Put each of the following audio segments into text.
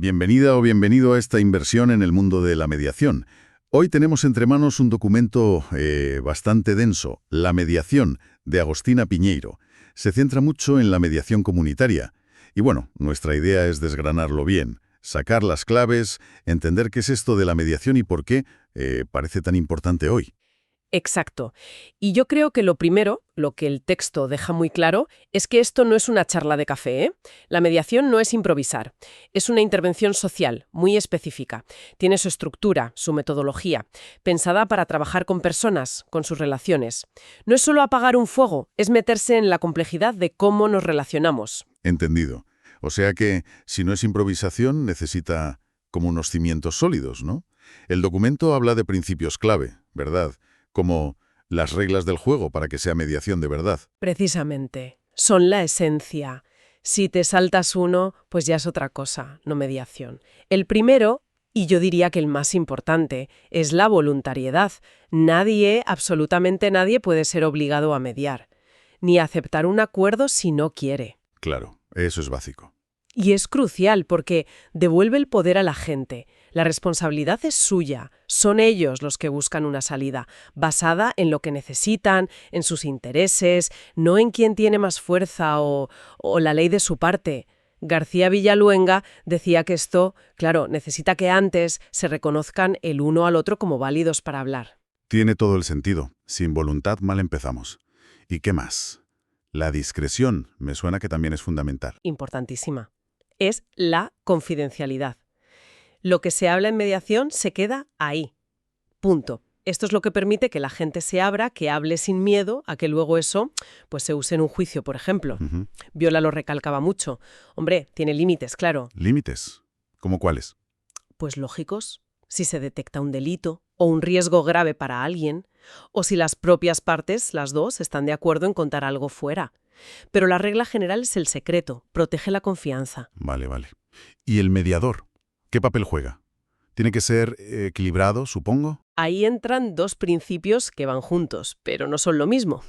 Bienvenida o bienvenido a esta inversión en el mundo de la mediación. Hoy tenemos entre manos un documento bastante denso, La mediación, de Agostina Piñeiro. Se centra mucho en la mediación comunitaria. Y bueno, nuestra idea es desgranarlo bien, sacar las claves, entender qué es esto de la mediación y por qué parece tan importante hoy. Exacto. Y yo creo que lo primero, lo que el texto deja muy claro, es que esto no es una charla de café, ¿eh? La mediación no es improvisar. Es una intervención social, muy específica. Tiene su estructura, su metodología, pensada para trabajar con personas, con sus relaciones. No es solo apagar un fuego, es meterse en la complejidad de cómo nos relacionamos. Entendido. O sea que, si no es improvisación, necesita como unos cimientos sólidos, ¿no? El documento habla de principios clave, ¿verdad? Como las reglas del juego para que sea mediación de verdad. Precisamente. Son la esencia. Si te saltas uno, pues ya es otra cosa, no mediación. El primero, y yo diría que el más importante, es la voluntariedad. Nadie, absolutamente nadie, puede ser obligado a mediar, ni a aceptar un acuerdo si no quiere. Claro, eso es básico. Y es crucial porque devuelve el poder a la gente. La responsabilidad es suya. Son ellos los que buscan una salida, basada en lo que necesitan, en sus intereses, no en quién tiene más fuerza o la ley de su parte. García Villaluenga decía que esto, claro, necesita que antes se reconozcan el uno al otro como válidos para hablar. Tiene todo el sentido. Sin voluntad mal empezamos. ¿Y qué más? La discreción me suena que también es fundamental. Importantísima. Es la confidencialidad. Lo que se habla en mediación se queda ahí. Punto. Esto es lo que permite que la gente se abra, que hable sin miedo a que luego eso pues se use en un juicio, por ejemplo. Ujú. Viola lo recalcaba mucho. Hombre, tiene límites, claro. ¿Límites? ¿Cómo cuáles? Pues lógicos. Si se detecta un delito o un riesgo grave para alguien, o si las propias partes, las dos, están de acuerdo en contar algo fuera. Pero la regla general es el secreto, protege la confianza. Vale, vale. ¿Y el mediador? ¿Qué papel juega? ¿Tiene que ser equilibrado, supongo? Ahí entran dos principios que van juntos, pero no son lo mismo.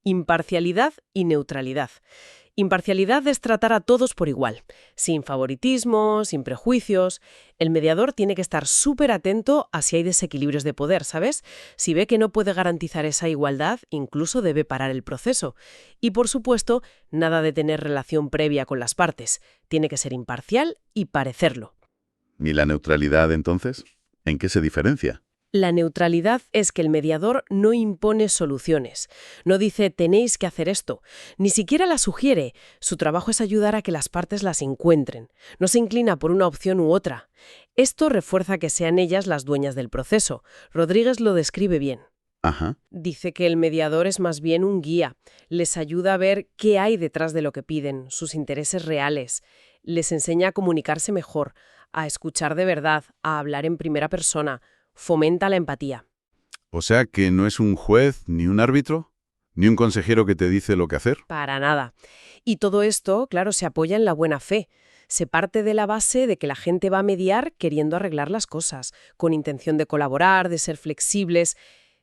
Imparcialidad y neutralidad. Imparcialidad es tratar a todos por igual, sin favoritismo, sin prejuicios. El mediador tiene que estar súper atento a si hay desequilibrios de poder, ¿sabes? Si ve que no puede garantizar esa igualdad, incluso debe parar el proceso. Y por supuesto, nada de tener relación previa con las partes. Tiene que ser imparcial y parecerlo. ¿Y la neutralidad, entonces? ¿En qué se diferencia? La neutralidad es que el mediador no impone soluciones, no dice tenéis que hacer esto, ni siquiera la sugiere. Su trabajo es ayudar a que las partes las encuentren. No se inclina por una opción u otra. Esto refuerza que sean ellas las dueñas del proceso. Rodríguez lo describe bien. Ajá. Dice que el mediador es más bien un guía. Les ayuda a ver qué hay detrás de lo que piden, sus intereses reales. Les enseña a comunicarse mejor, a escuchar de verdad, a hablar en primera persona. Fomenta la empatía. O sea que no es un juez, ni un árbitro, ni un consejero que te dice lo que hacer. Para nada. Y todo esto, claro, se apoya en la buena fe. Se parte de la base de que la gente va a mediar queriendo arreglar las cosas, con intención de colaborar, de ser flexibles.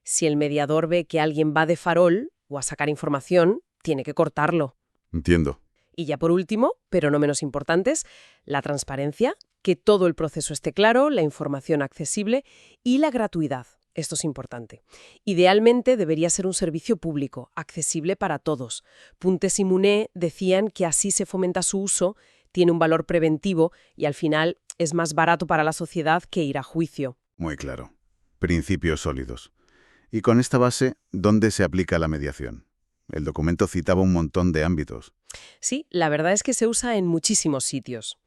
Si el mediador ve que alguien va de farol o a sacar información, tiene que cortarlo. Entiendo. Y ya por último, pero no menos importantes, la transparencia, que todo el proceso esté claro, la información accesible y la gratuidad. Esto es importante. Idealmente debería ser un servicio público, accesible para todos. Puntes y Muné decían que así se fomenta su uso, tiene un valor preventivo y al final es más barato para la sociedad que ir a juicio. Muy claro. Principios sólidos. Y con esta base, ¿dónde se aplica la mediación? El documento citaba un montón de ámbitos. Sí, la verdad es que se usa en muchísimos sitios.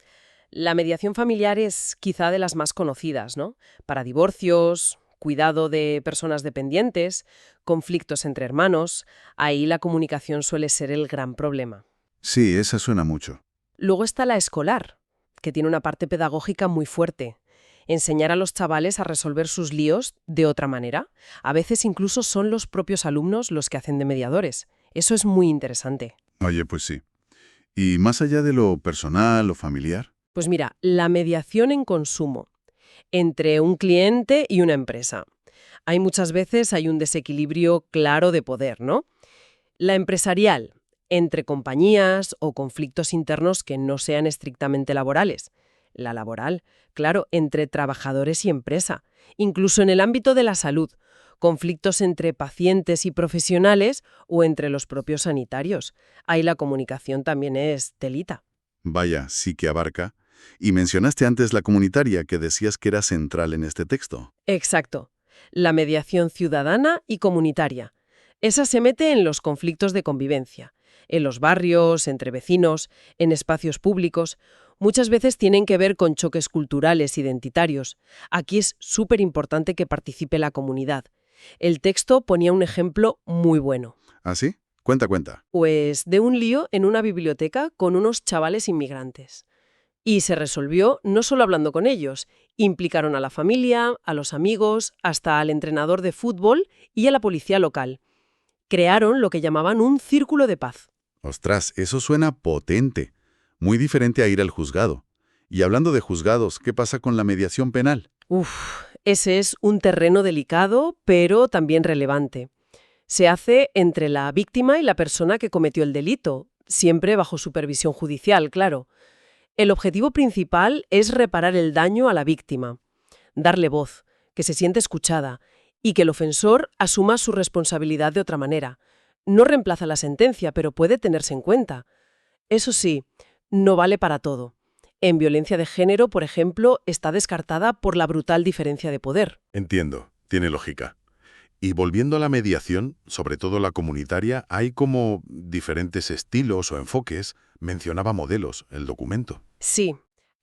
La mediación familiar es quizá de las más conocidas, ¿no? Para divorcios, cuidado de personas dependientes, conflictos entre hermanos, ahí la comunicación suele ser el gran problema. Sí, esa suena mucho. Luego está la escolar, que tiene una parte pedagógica muy fuerte. Enseñar a los chavales a resolver sus líos de otra manera. A veces incluso son los propios alumnos los que hacen de mediadores. Eso es muy interesante. Oye, pues sí. ¿Y más allá de lo personal o familiar? Pues mira, la mediación en consumo entre un cliente y una empresa. Hay muchas veces hay un desequilibrio claro de poder, ¿no? La empresarial, entre compañías o conflictos internos que no sean estrictamente laborales. la laboral, claro, entre trabajadores y empresa, incluso en el ámbito de la salud, conflictos entre pacientes y profesionales o entre los propios sanitarios. Ahí la comunicación también es telita. Vaya, sí que abarca. Y mencionaste antes la comunitaria, que decías que era central en este texto. Exacto. La mediación ciudadana y comunitaria. Esa se mete en los conflictos de convivencia, en los barrios, entre vecinos, en espacios públicos. Muchas veces tienen que ver con choques culturales, identitarios. Aquí es súper importante que participe la comunidad. El texto ponía un ejemplo muy bueno. ¿Ah, sí? Cuenta. Pues de un lío en una biblioteca con unos chavales inmigrantes. Y se resolvió no solo hablando con ellos, implicaron a la familia, a los amigos, hasta al entrenador de fútbol y a la policía local. Crearon lo que llamaban un círculo de paz. Ostras, eso suena potente. Muy diferente a ir al juzgado. Y hablando de juzgados, ¿qué pasa con la mediación penal? Ese es un terreno delicado, pero también relevante. Se hace entre la víctima y la persona que cometió el delito, siempre bajo supervisión judicial, claro. El objetivo principal es reparar el daño a la víctima, darle voz, que se siente escuchada y que el ofensor asuma su responsabilidad de otra manera. No reemplaza la sentencia, pero puede tenerse en cuenta. Eso sí, no vale para todo. En violencia de género, por ejemplo, está descartada por la brutal diferencia de poder. Entiendo, tiene lógica. Y volviendo a la mediación, sobre todo la comunitaria, hay como diferentes estilos o enfoques. Mencionaba modelos, el documento. Sí,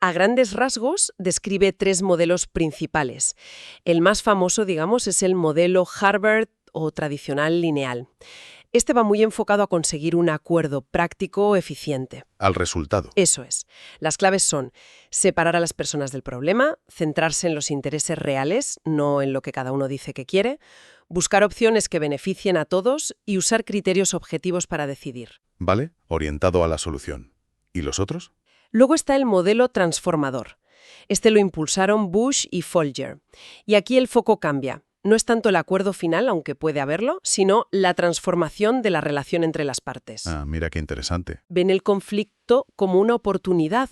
a grandes rasgos describe 3 modelos principales. El más famoso, digamos, es el modelo Harvard o tradicional lineal. Este va muy enfocado a conseguir un acuerdo práctico eficiente. Al resultado. Eso es. Las claves son separar a las personas del problema, centrarse en los intereses reales, no en lo que cada uno dice que quiere, buscar opciones que beneficien a todos y usar criterios objetivos para decidir. ¿Vale? Orientado a la solución. ¿Y los otros? Luego está el modelo transformador. Este lo impulsaron Bush y Folger. Y aquí el foco cambia. No es tanto el acuerdo final, aunque puede haberlo, sino la transformación de la relación entre las partes. Ah, mira qué interesante. Ven el conflicto como una oportunidad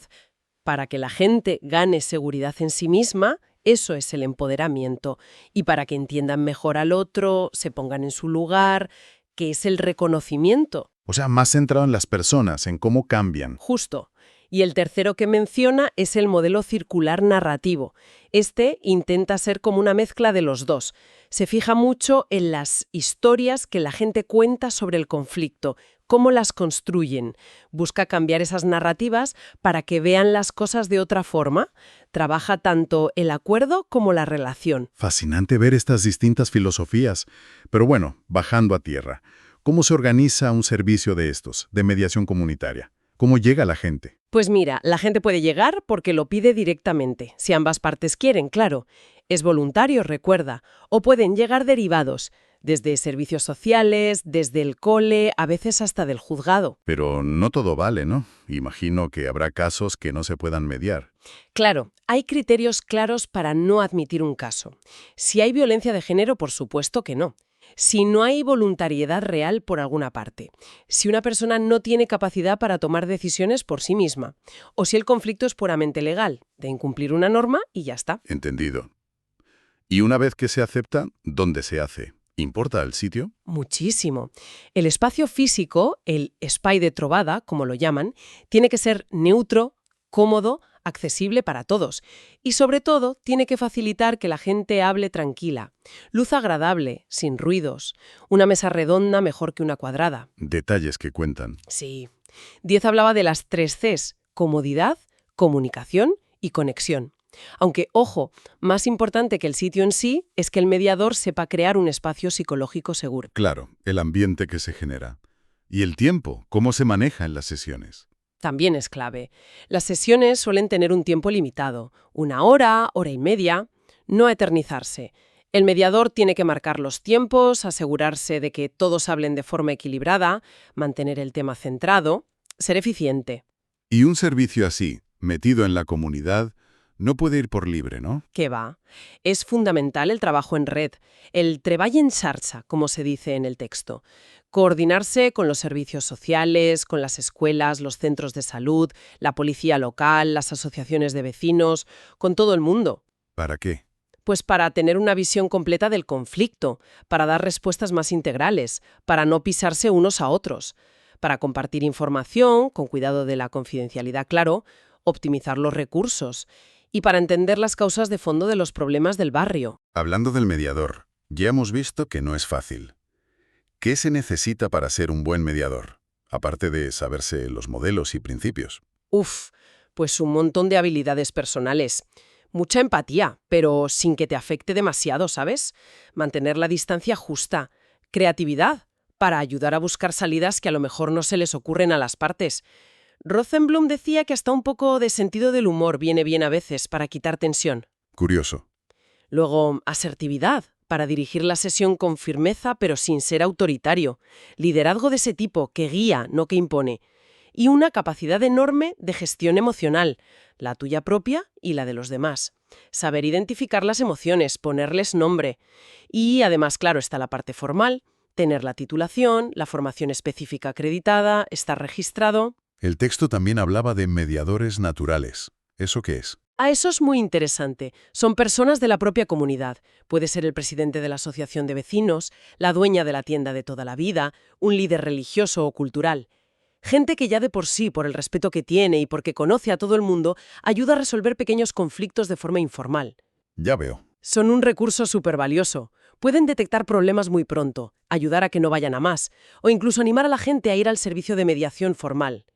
para que la gente gane seguridad en sí misma. Eso es el empoderamiento. Y para que entiendan mejor al otro, se pongan en su lugar, que es el reconocimiento. O sea, más centrado en las personas, en cómo cambian. Justo. Y el tercero que menciona es el modelo circular narrativo. Este intenta ser como una mezcla de los dos. Se fija mucho en las historias que la gente cuenta sobre el conflicto, cómo las construyen. Busca cambiar esas narrativas para que vean las cosas de otra forma. Trabaja tanto el acuerdo como la relación. Fascinante ver estas distintas filosofías. Pero bueno, bajando a tierra, ¿cómo se organiza un servicio de estos, de mediación comunitaria? ¿Cómo llega la gente? Pues mira, la gente puede llegar porque lo pide directamente, si ambas partes quieren, claro. Es voluntario, recuerda, o pueden llegar derivados, desde servicios sociales, desde el cole, a veces hasta del juzgado. Pero no todo vale, ¿no? Imagino que habrá casos que no se puedan mediar. Claro, hay criterios claros para no admitir un caso. Si hay violencia de género, por supuesto que no. Si no hay voluntariedad real por alguna parte, si una persona no tiene capacidad para tomar decisiones por sí misma, o si el conflicto es puramente legal, de incumplir una norma y ya está. Entendido. Y una vez que se acepta, ¿dónde se hace? ¿Importa el sitio? Muchísimo. El espacio físico, el espai de trobada, como lo llaman, tiene que ser neutro, cómodo, accesible para todos. Y sobre todo, tiene que facilitar que la gente hable tranquila. Luz agradable, sin ruidos. Una mesa redonda mejor que una cuadrada. Detalles que cuentan. Sí. Diez hablaba de las 3 Cs: comodidad, comunicación y conexión. Aunque, ojo, más importante que el sitio en sí es que el mediador sepa crear un espacio psicológico seguro. Claro, el ambiente que se genera. ¿Y el tiempo? ¿Cómo se maneja en las sesiones? También es clave. Las sesiones suelen tener un tiempo limitado, 1 hora, hora y media, no eternizarse. El mediador tiene que marcar los tiempos, asegurarse de que todos hablen de forma equilibrada, mantener el tema centrado, ser eficiente. Y un servicio así, metido en la comunidad, no puede ir por libre, ¿no? ¿Qué va? Es fundamental el trabajo en red, el treball en xarxa, como se dice en el texto. Coordinarse con los servicios sociales, con las escuelas, los centros de salud, la policía local, las asociaciones de vecinos, con todo el mundo. ¿Para qué? Pues para tener una visión completa del conflicto, para dar respuestas más integrales, para no pisarse unos a otros, para compartir información, con cuidado de la confidencialidad, claro, optimizar los recursos y para entender las causas de fondo de los problemas del barrio. Hablando del mediador, ya hemos visto que no es fácil. ¿Qué se necesita para ser un buen mediador? Aparte de saberse los modelos y principios. Uf, pues un montón de habilidades personales. Mucha empatía, pero sin que te afecte demasiado, ¿sabes? Mantener la distancia justa. Creatividad, para ayudar a buscar salidas que a lo mejor no se les ocurren a las partes. Rosenblum decía que hasta un poco de sentido del humor viene bien a veces para quitar tensión. Curioso. Luego, asertividad, para dirigir la sesión con firmeza pero sin ser autoritario. Liderazgo de ese tipo, que guía, no que impone. Y una capacidad enorme de gestión emocional, la tuya propia y la de los demás. Saber identificar las emociones, ponerles nombre. Y además, claro, está la parte formal, tener la titulación, la formación específica acreditada, estar registrado. El texto también hablaba de mediadores naturales. ¿Eso qué es? Eso es muy interesante. Son personas de la propia comunidad. Puede ser el presidente de la asociación de vecinos, la dueña de la tienda de toda la vida, un líder religioso o cultural. Gente que ya de por sí, por el respeto que tiene y porque conoce a todo el mundo, ayuda a resolver pequeños conflictos de forma informal. Ya veo. Son un recurso súper valioso. Pueden detectar problemas muy pronto, ayudar a que no vayan a más, o incluso animar a la gente a ir al servicio de mediación formal.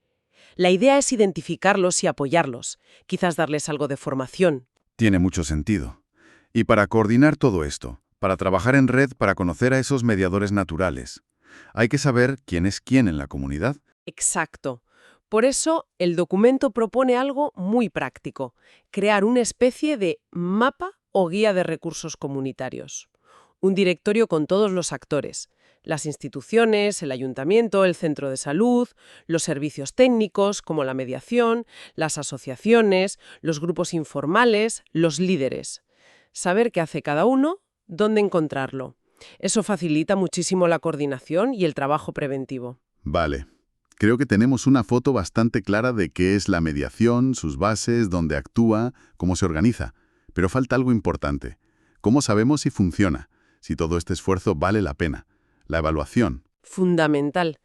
La idea es identificarlos y apoyarlos, quizás darles algo de formación. Tiene mucho sentido. Y para coordinar todo esto, para trabajar en red, para conocer a esos mediadores naturales, hay que saber quién es quién en la comunidad. Exacto. Por eso, el documento propone algo muy práctico, crear una especie de mapa o guía de recursos comunitarios. Un directorio con todos los actores, las instituciones, el ayuntamiento, el centro de salud, los servicios técnicos como la mediación, las asociaciones, los grupos informales, los líderes. Saber qué hace cada uno, dónde encontrarlo. Eso facilita muchísimo la coordinación y el trabajo preventivo. Vale. Creo que tenemos una foto bastante clara de qué es la mediación, sus bases, dónde actúa, cómo se organiza. Pero falta algo importante. ¿Cómo sabemos si funciona? Si todo este esfuerzo vale la pena. La evaluación. Fundamental.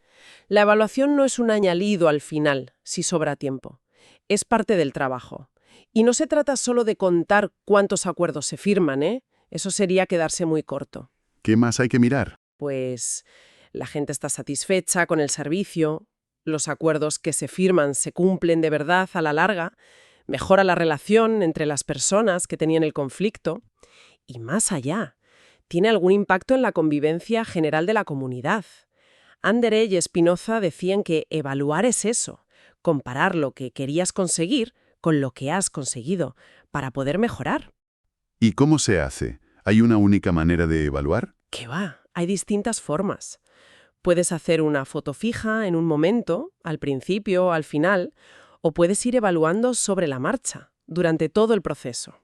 La evaluación no es un añadido al final, si sobra tiempo. Es parte del trabajo. Y no se trata solo de contar cuántos acuerdos se firman, ¿eh? Eso sería quedarse muy corto. ¿Qué más hay que mirar? Pues la gente está satisfecha con el servicio, los acuerdos que se firman se cumplen de verdad a la larga, mejora la relación entre las personas que tenían el conflicto y más allá. ¿Tiene algún impacto en la convivencia general de la comunidad? Anderer y Spinoza decían que evaluar es eso, comparar lo que querías conseguir con lo que has conseguido, para poder mejorar. ¿Y cómo se hace? ¿Hay una única manera de evaluar? ¿Qué va? Hay distintas formas. Puedes hacer una foto fija en un momento, al principio, al final, o puedes ir evaluando sobre la marcha, durante todo el proceso.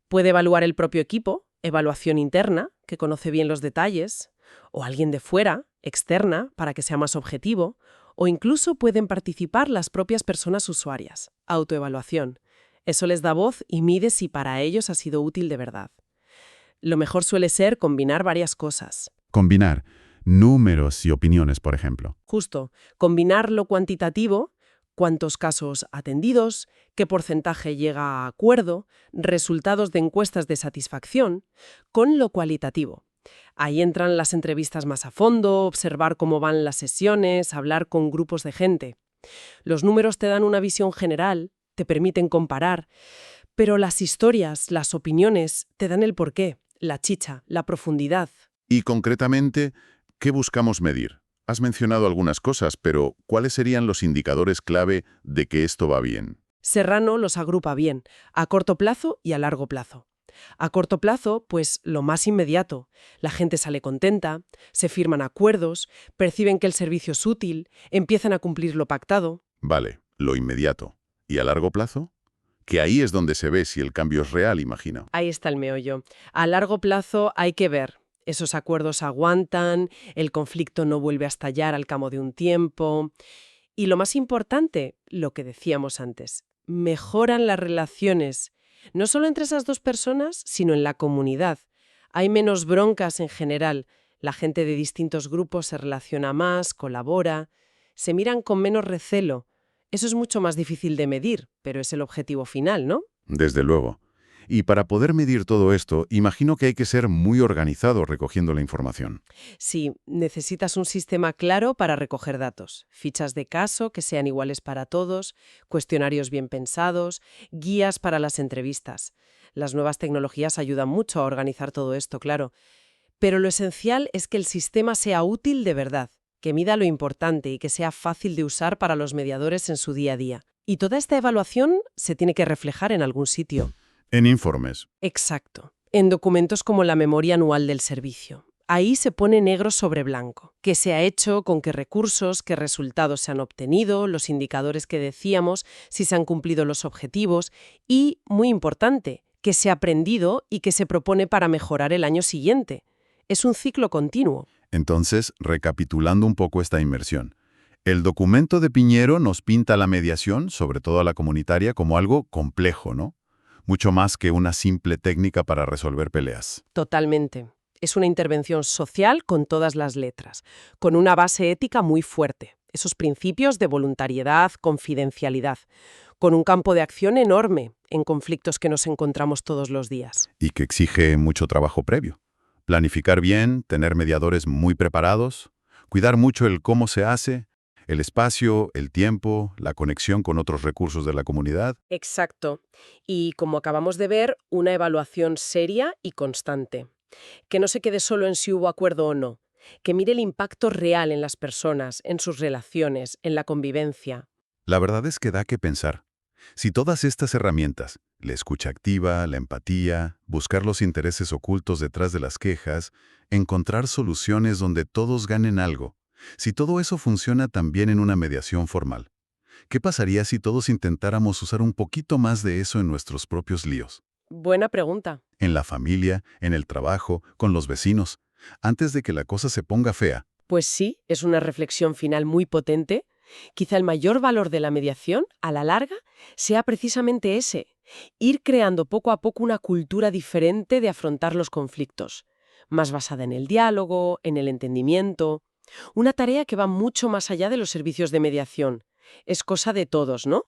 Puede evaluar el propio equipo, evaluación interna, que conoce bien los detalles, o alguien de fuera, externa, para que sea más objetivo, o incluso pueden participar las propias personas usuarias, autoevaluación. Eso les da voz y mide si para ellos ha sido útil de verdad. Lo mejor suele ser combinar varias cosas. Combinar números y opiniones, por ejemplo. Justo, combinar lo cuantitativo, cuántos casos atendidos, qué porcentaje llega a acuerdo, resultados de encuestas de satisfacción, con lo cualitativo. Ahí entran las entrevistas más a fondo, observar cómo van las sesiones, hablar con grupos de gente. Los números te dan una visión general, te permiten comparar, pero las historias, las opiniones, te dan el porqué, la chicha, la profundidad. Y concretamente, ¿qué buscamos medir? Has mencionado algunas cosas, pero ¿cuáles serían los indicadores clave de que esto va bien? Serrano los agrupa bien, a corto plazo y a largo plazo. A corto plazo, pues lo más inmediato. La gente sale contenta, se firman acuerdos, perciben que el servicio es útil, empiezan a cumplir lo pactado. Vale, lo inmediato. ¿Y a largo plazo? Que ahí es donde se ve si el cambio es real, imagino. Ahí está el meollo. A largo plazo hay que ver Esos acuerdos aguantan, el conflicto no vuelve a estallar al cabo de un tiempo. Y lo más importante, lo que decíamos antes, mejoran las relaciones, no solo entre esas dos personas, sino en la comunidad. Hay menos broncas en general, la gente de distintos grupos se relaciona más, colabora, se miran con menos recelo. Eso es mucho más difícil de medir, pero es el objetivo final, ¿no? Desde luego. Y para poder medir todo esto, imagino que hay que ser muy organizado recogiendo la información. Sí, necesitas un sistema claro para recoger datos, fichas de caso que sean iguales para todos, cuestionarios bien pensados, guías para las entrevistas. Las nuevas tecnologías ayudan mucho a organizar todo esto, claro. Pero lo esencial es que el sistema sea útil de verdad, que mida lo importante y que sea fácil de usar para los mediadores en su día a día. Y toda esta evaluación se tiene que reflejar en algún sitio. En informes. Exacto. En documentos como la memoria anual del servicio. Ahí se pone negro sobre blanco. ¿Qué se ha hecho, con qué recursos, qué resultados se han obtenido, los indicadores que decíamos, si se han cumplido los objetivos y, muy importante, qué se ha aprendido y qué se propone para mejorar el año siguiente? Es un ciclo continuo. Entonces, recapitulando un poco esta inmersión. El documento de Piñero nos pinta la mediación, sobre todo a la comunitaria, como algo complejo, ¿no? Mucho más que una simple técnica para resolver peleas. Totalmente. Es una intervención social con todas las letras, con una base ética muy fuerte, esos principios de voluntariedad, confidencialidad, con un campo de acción enorme en conflictos que nos encontramos todos los días. Y que exige mucho trabajo previo. Planificar bien, tener mediadores muy preparados, cuidar mucho el cómo se hace, el espacio, el tiempo, la conexión con otros recursos de la comunidad. Exacto. Y como acabamos de ver, una evaluación seria y constante. Que no se quede solo en si hubo acuerdo o no. Que mire el impacto real en las personas, en sus relaciones, en la convivencia. La verdad es que da que pensar. Si todas estas herramientas, la escucha activa, la empatía, buscar los intereses ocultos detrás de las quejas, encontrar soluciones donde todos ganen algo, si todo eso funciona también en una mediación formal, ¿qué pasaría si todos intentáramos usar un poquito más de eso en nuestros propios líos? Buena pregunta. En la familia, en el trabajo, con los vecinos, antes de que la cosa se ponga fea. Pues sí, es una reflexión final muy potente. Quizá el mayor valor de la mediación, a la larga, sea precisamente ese, ir creando poco a poco una cultura diferente de afrontar los conflictos, más basada en el diálogo, en el entendimiento, una tarea que va mucho más allá de los servicios de mediación. Es cosa de todos, ¿no?